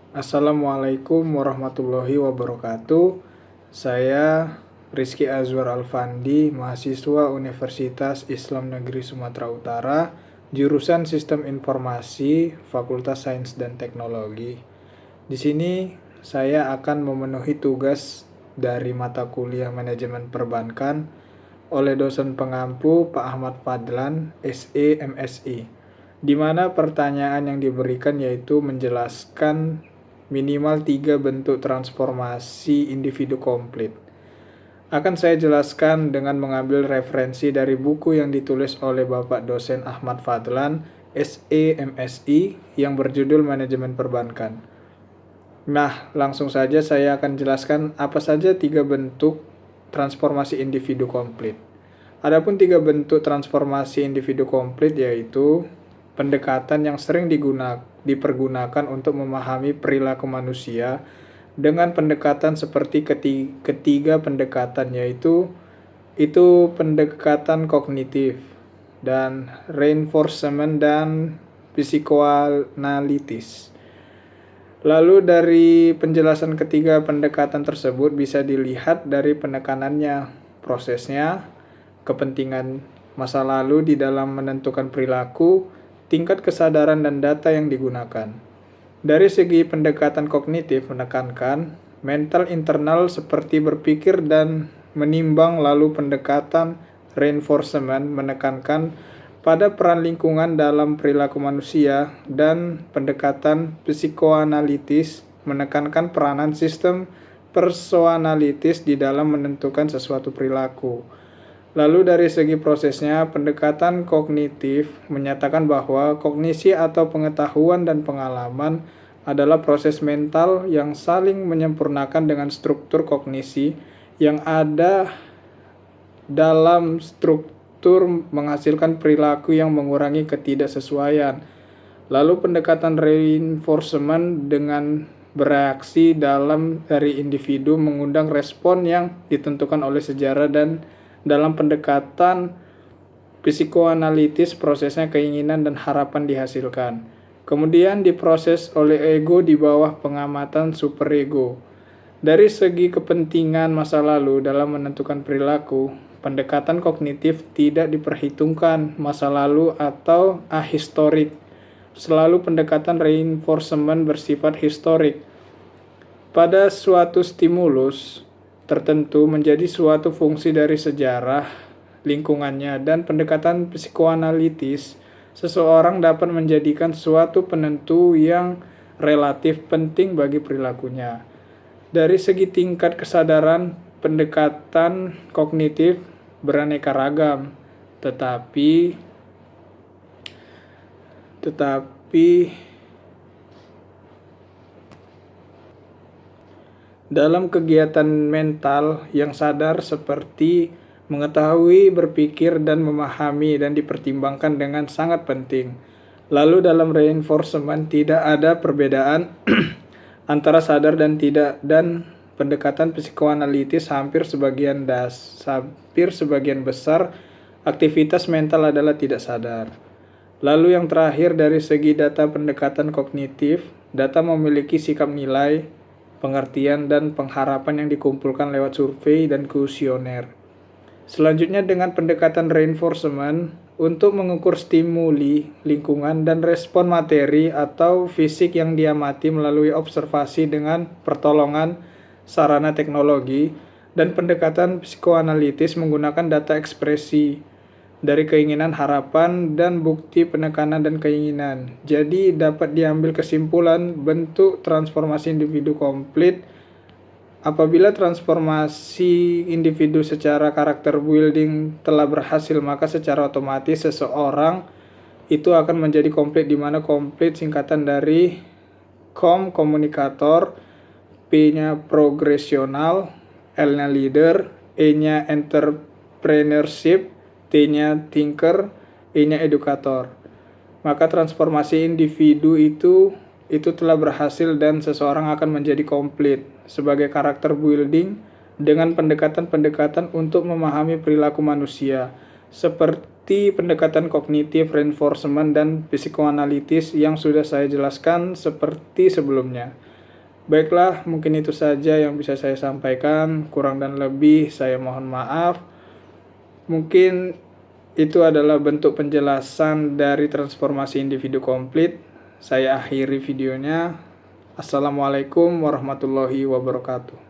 Assalamualaikum warahmatullahi wabarakatuh. Saya Rizky Azwar Alfandi, mahasiswa Universitas Islam Negeri Sumatera Utara, jurusan Sistem Informasi, Fakultas Sains dan Teknologi. Di sini saya akan memenuhi tugas dari mata kuliah Manajemen Perbankan oleh dosen pengampu Pak Ahmad Fadlan, SE MSI, di mana pertanyaan yang diberikan yaitu menjelaskan minimal 3 bentuk transformasi individu komplit. Akan saya jelaskan dengan mengambil referensi dari buku yang ditulis oleh Bapak dosen Ahmad Fadlan, SE MSI, yang berjudul Manajemen Perbankan. Nah, langsung saja saya akan jelaskan apa saja 3 bentuk transformasi individu komplit. Adapun 3 bentuk transformasi individu komplit yaitu pendekatan yang sering dipergunakan untuk memahami perilaku manusia dengan pendekatan seperti ketiga pendekatan, yaitu pendekatan kognitif dan reinforcement dan psikoanalitis. Lalu dari penjelasan ketiga pendekatan tersebut bisa dilihat dari penekanannya, prosesnya, kepentingan masa lalu di dalam menentukan perilaku, tingkat kesadaran dan data yang digunakan. Dari segi pendekatan kognitif menekankan mental internal seperti berpikir dan menimbang, lalu pendekatan reinforcement menekankan pada peran lingkungan dalam perilaku manusia, dan pendekatan psikoanalitis menekankan peranan sistem personalitis di dalam menentukan sesuatu perilaku. Lalu dari segi prosesnya, pendekatan kognitif menyatakan bahwa kognisi atau pengetahuan dan pengalaman adalah proses mental yang saling menyempurnakan dengan struktur kognisi yang ada dalam struktur menghasilkan perilaku yang mengurangi ketidaksesuaian. Lalu pendekatan reinforcement dengan bereaksi dari individu mengundang respon yang ditentukan oleh sejarah, dan dalam pendekatan psikoanalitis prosesnya keinginan dan harapan dihasilkan. Kemudian diproses oleh ego di bawah pengamatan superego. Dari segi kepentingan masa lalu dalam menentukan perilaku, pendekatan kognitif tidak diperhitungkan masa lalu atau ahistorik. Selalu pendekatan reinforcement bersifat historik. Pada suatu stimulus tertentu menjadi suatu fungsi dari sejarah lingkungannya, dan pendekatan psikoanalitis, seseorang dapat menjadikan suatu penentu yang relatif penting bagi perilakunya. Dari segi tingkat kesadaran, pendekatan kognitif beraneka ragam, tetapi dalam kegiatan mental yang sadar seperti mengetahui, berpikir, dan memahami dan dipertimbangkan dengan sangat penting. Lalu dalam reinforcement tidak ada perbedaan antara sadar dan tidak, dan pendekatan psikoanalitis hampir sebagian besar aktivitas mental adalah tidak sadar. Lalu yang terakhir dari segi data pendekatan kognitif, data memiliki sikap nilai, pengertian, dan pengharapan yang dikumpulkan lewat survei dan kuesioner. Selanjutnya dengan pendekatan reinforcement untuk mengukur stimuli lingkungan dan respon materi atau fisik yang diamati melalui observasi dengan pertolongan sarana teknologi, dan pendekatan psikoanalitis menggunakan data ekspresi dari keinginan, harapan, dan bukti penekanan dan keinginan. Jadi dapat diambil kesimpulan bentuk transformasi individu komplit. Apabila transformasi individu secara karakter building telah berhasil, maka secara otomatis seseorang itu akan menjadi komplit, di mana komplit singkatan dari komunikator, P-nya progresional, L-nya leader, E-nya entrepreneurship, T-nya thinker, E-nya edukator. Maka transformasi individu itu telah berhasil dan seseorang akan menjadi komplit sebagai karakter building dengan pendekatan-pendekatan untuk memahami perilaku manusia, seperti pendekatan kognitif, reinforcement, dan psikoanalitis yang sudah saya jelaskan seperti sebelumnya. Baiklah, mungkin itu saja yang bisa saya sampaikan. Kurang dan lebih saya mohon maaf. Mungkin itu adalah bentuk penjelasan dari transformasi individu komplit. Saya akhiri videonya. Assalamualaikum warahmatullahi wabarakatuh.